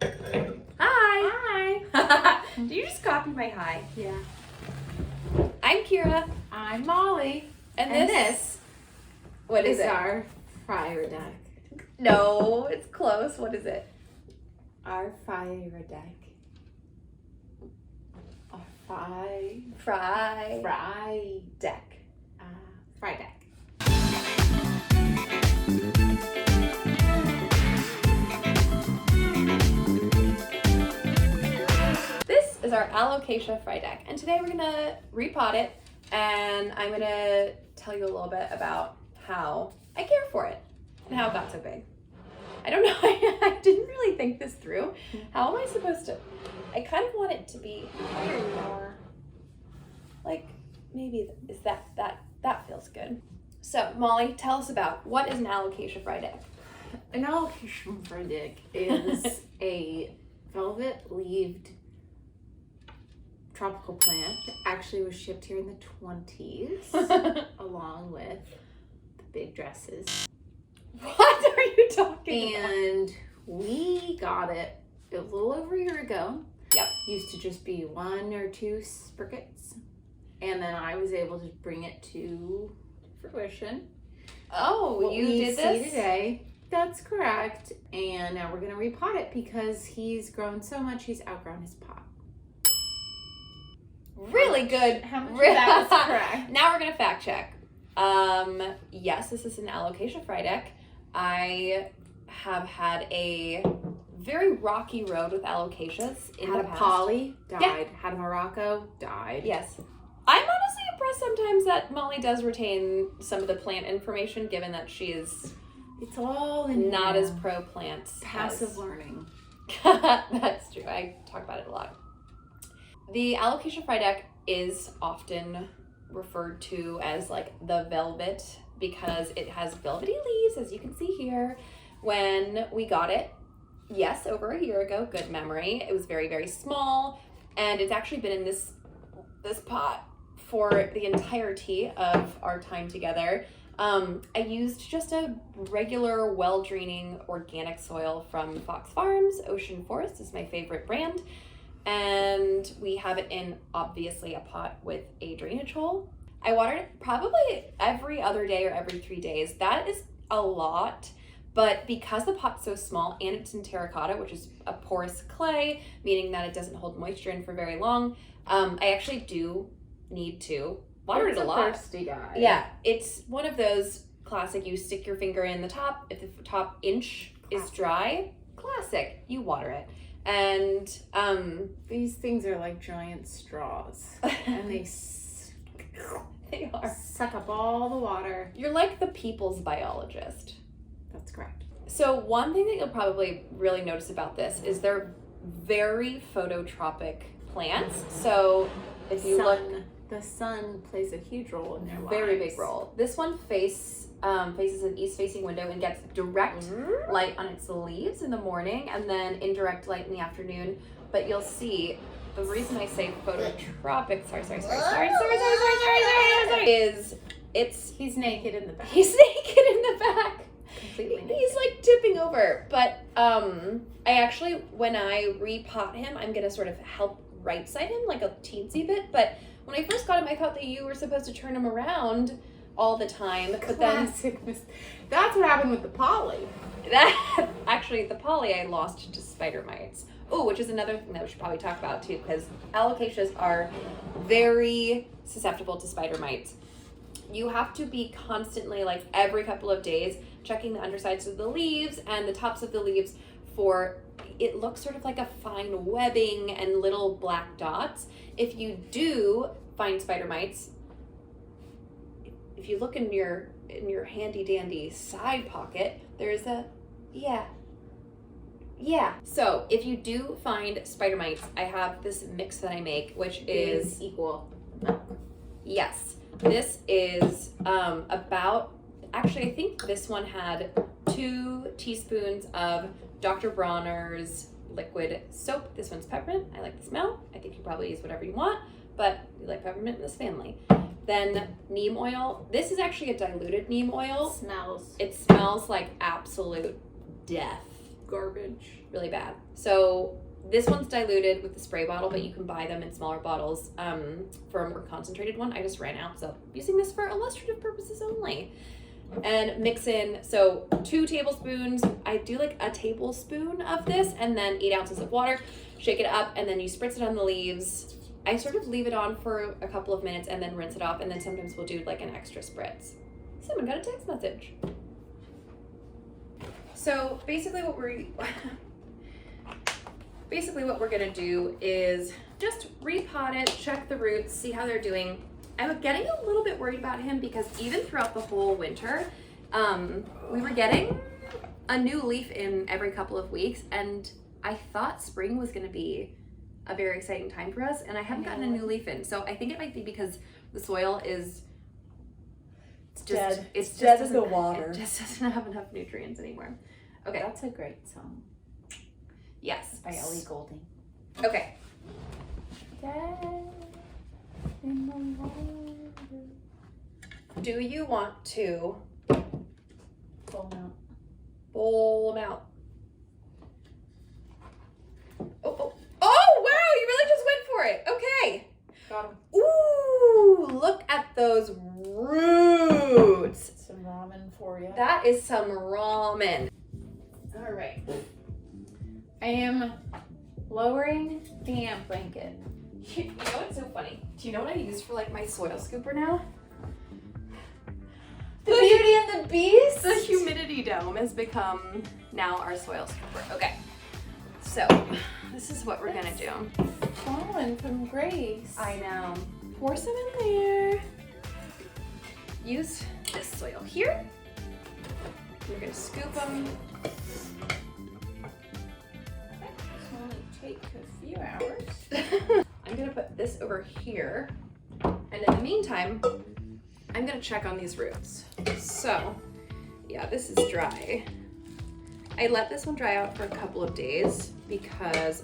Hi! Hi! Did you just copy my hi? Yeah. I'm Kira. I'm Molly. And this what is it? Our fire deck. No, it's close. What is it? Our fire deck. Our Fry deck. Fry deck. This is our Alocasia Frydek, and today we're gonna repot it, and I'm gonna tell you a little bit about how I care for it and how it got so big. I don't know. I didn't really think this through. How am I supposed to? I kind of want it to be more like maybe is that feels good. So Molly, tell us about what is an Alocasia Frydek. An Alocasia Frydek is a velvet-leaved tropical plant. Actually was shipped here in the 20s along with the big dresses. What are you talking about? And we got it a little over a year ago. Yep. Used to just be 1 or 2 sprickets. And then I was able to bring it to fruition. Oh, What you we did see this? today. That's correct. And now we're going to repot it because he's grown so much he's outgrown his pot. Really good. How much of that is correct? Now we're gonna fact check. Yes, this is an Alocasia Frydek. I have had a very rocky road with Alocasias in Had the a past. Polly, died. Yeah. Had a Morocco, died. Yes. I'm honestly impressed sometimes that Molly does retain some of the plant information, given that she is It's all in not here. as pro plants. Passive learning. That's true. I talk about it a lot. The Alocasia Frydek is often referred to as like the velvet because it has velvety leaves, as you can see here. When we got it, yes, over a year ago, good memory. It was very, very small, and it's actually been in this pot for the entirety of our time together. I used just a regular, well-draining organic soil from Fox Farms. Ocean Forest is my favorite brand. And we have it in, obviously, a pot with a drainage hole. I water it probably every other day or every 3 days. That is a lot, but because the pot's so small and it's in terracotta, which is a porous clay, meaning that it doesn't hold moisture in for very long, I actually do need to water it a lot. Thirsty guy. Yeah, it's one of those classic, you stick your finger in the top, if the top inch is dry, classic, you water it. And These things are like giant straws, and they they are. suck up all the water. You're like the people's biologist. That's correct. So one thing that you'll probably really notice about this is they're very phototropic plants. So if you look, the sun plays a huge role in their lives. very big role. This one faces an east-facing window and gets direct light on its leaves in the morning and then indirect light in the afternoon. But you'll see the reason I say phototropic, is He's naked in the back. he's naked in the back. Completely naked. He's like tipping over. But I actually, when I repot him, I'm gonna sort of help right side him like a teensy bit. But when I first got him, I thought that you were supposed to turn him around all the time. But Classic. That's what happened with the Polly. that actually the Polly I lost to Spidermites. Oh, which is another thing that we should probably talk about too, because Alocasias are very susceptible to spider mites. You have to be constantly, like every couple of days, checking the undersides of the leaves and the tops of the leaves for it looks sort of like a fine webbing and little black dots. If you do find spider mites, if you look in your handy dandy side pocket, there's a yeah. So if you do find spider mites, I have this mix that I make, which is equal. yes. This is about, actually I think this one had 2 teaspoons of Dr. Bronner's liquid soap. This one's peppermint. I like the smell. I think you probably use whatever you want, but we like peppermint in this family. Then neem oil. This is actually a diluted neem oil. Smells. It smells like absolute death. garbage. Really bad. So this one's diluted with the spray bottle, but you can buy them in smaller bottles for a more concentrated one. I just ran out, so I'm using this for illustrative purposes only. And mix in, so 2 tablespoons. I do like a tablespoon of this, and then 8 ounces of water. Shake it up, and then you spritz it on the leaves. I sort of leave it on for a couple of minutes and then rinse it off, and then sometimes we'll do like an extra spritz. Someone got a text message. So basically what we're gonna do is just repot it, check the roots, see how they're doing. I'm getting a little bit worried about him because even throughout the whole winter, we were getting a new leaf in every couple of weeks, and I thought spring was gonna be a very exciting time for us, and I haven't gotten a new leaf in. So I think it might be because the soil is dead. It's dead as the water. It just doesn't have enough nutrients anymore. Okay. That's a great song. Yes. By Ellie Goulding. Okay. Dead in the water. Do you want to Bowl out. bowl them out? Oh, wow, you really just went for it. Okay. Got him. Ooh, look at those roots. Some ramen for you. That is some ramen. All right. I am lowering the ant blanket. You know what's so funny? Do you know what I use for like my soil scooper now? The Beauty and the Beast? The humidity dome has become now our soil scooper. Okay. So, this is what we're gonna do. Fallen from grace. I know. Pour some in there. Use this soil here. We're gonna scoop them. This will only take a few hours. I'm gonna put this over here. And in the meantime, I'm gonna check on these roots. So, yeah, this is dry. I let this one dry out for a couple of days because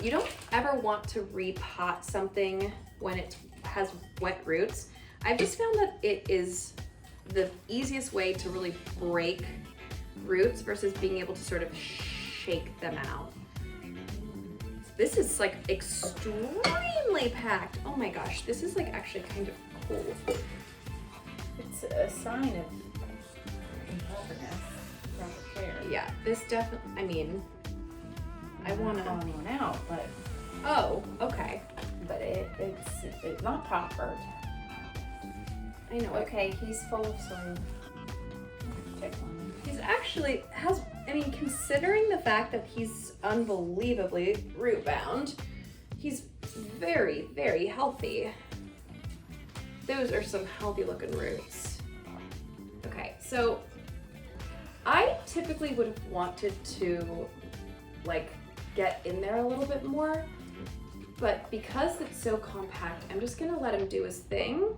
you don't ever want to repot something when it has wet roots. I've just found that it is the easiest way to really break roots versus being able to sort of shake them out. This is like extremely packed. Oh my gosh, this is like actually kind of cool. It's a sign of involvedness, proper care. Yeah, this definitely, I mean, I want to. Calling one out, but Oh, okay. it's not proper. I know. Okay, he's full of soil. Check on him. He's actually considering the fact that he's unbelievably root bound, he's very, very healthy. Those are some healthy looking roots. Okay, so I typically would have wanted to like get in there a little bit more, but because it's so compact, I'm just gonna let him do his thing.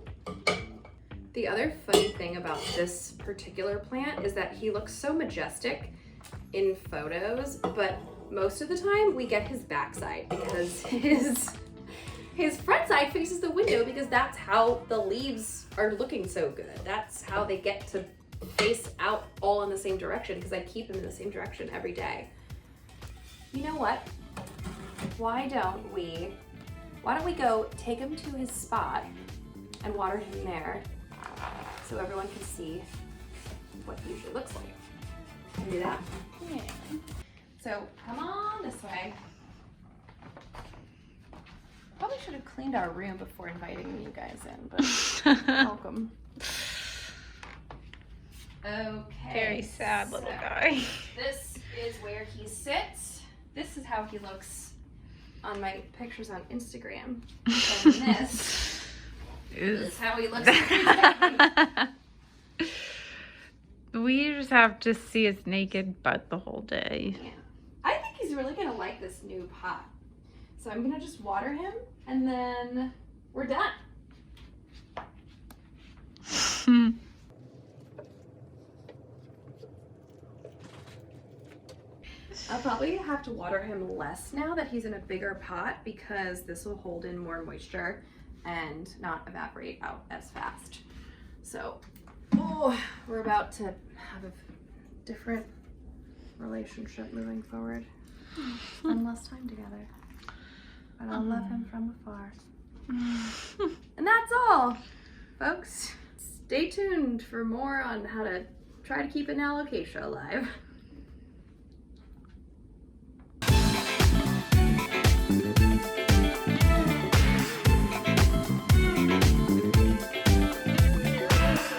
The other funny thing about this particular plant is that he looks so majestic in photos, but most of the time we get his backside because his front side faces the window because that's how the leaves are looking so good. That's how they get to face out all in the same direction because I keep him in the same direction every day. You know what? Why don't we go take him to his spot and water him there so everyone can see what he usually looks like. Can we do that? Yeah. So come on this way. Probably should have cleaned our room before inviting you guys in, but welcome. Okay. Very sad little guy. This is where he sits. This is how he looks on my pictures on Instagram. And this is how he looks every day. We just have to see his naked butt the whole day. Yeah. I think he's really gonna like this new pot. So I'm gonna just water him and then we're done. I'll probably have to water him less now that he's in a bigger pot because this will hold in more moisture and not evaporate out as fast. So, we're about to have a different relationship moving forward. Spend less time together. But I'll love him from afar. And that's all, folks. Stay tuned for more on how to try to keep an alocasia alive.